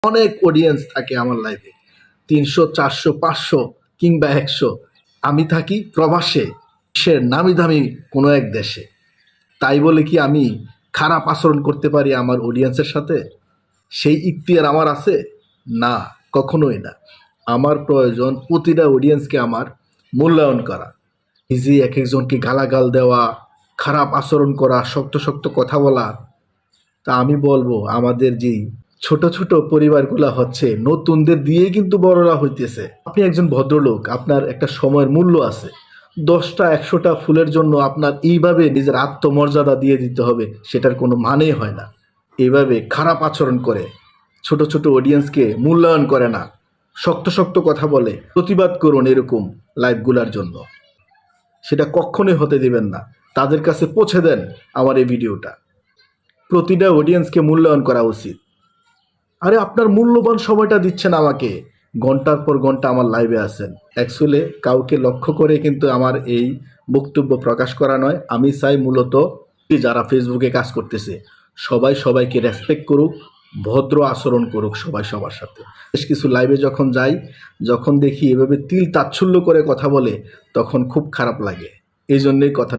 অনেক অডিয়েন্স থাকে আমার লাইভে, 300, 400, 500 কিংবা 100। আমি থাকি প্রবাসে, বিশ্বের নামি দামি কোনো এক দেশে। তাই বলে কি আমি খারাপ আচরণ করতে পারি আমার অডিয়েন্সের সাথে? সেই ইখতিয়ার আমার আছে? না, কখনোই না। আমার প্রয়োজন প্রতিটা অডিয়েন্সকে আমার মূল্যায়ন করা। নিজে এক একজনকে গালাগাল দেওয়া, খারাপ আচরণ করা, শক্ত শক্ত কথা বলা। তা আমি বলবো, আমাদের যেই ছোট ছোট পরিবারগুলা হচ্ছে নতুনদের দিয়েই কিন্তু বড়রা হইতেছে। আপনি একজন ভদ্রলোক, আপনার একটা সময়ের মূল্য আছে। 10টা 100টা ফুলের জন্য আপনার এইভাবে নিজের আত্মমর্যাদা দিয়ে দিতে হবে, সেটার কোনো মানেই হয় না। এইভাবে খারাপ আচরণ করে, ছোট ছোট অডিয়েন্সকে মূল্যায়ন করে না, শক্ত শক্ত কথা বলে। প্রতিবাদ করুন এরকম লাইভগুলার জন্য, সেটা কখনোই হতে দিবেন না। তাদের কাছে পৌঁছে দেন আমার এই ভিডিওটা। প্রতিটা অডিয়েন্সকে মূল্যায়ন করা উচিত। আরে আপনার মূল্যবান সময়টা দিচ্ছেন আমাকে, ঘন্টার পর ঘন্টা আমার লাইভে আছেন। অ্যাকচুয়ালি কাউকে লক্ষ্য করে কিন্তু আমার এই বক্তব্য প্রকাশ করা নয়। আমি চাই মূলত যারা ফেসবুকে কাজ করতেছে সবাই সবাইকে রেসপেক্ট করুক, ভদ্র আচরণ করুক সবাই সবার সাথে। বেশ কিছু লাইভে যখন যাই, যখন দেখি এভাবে তিল তাচ্ছল্য করে কথা বলে, তখন খুব খারাপ লাগে। এই জন্যই কথা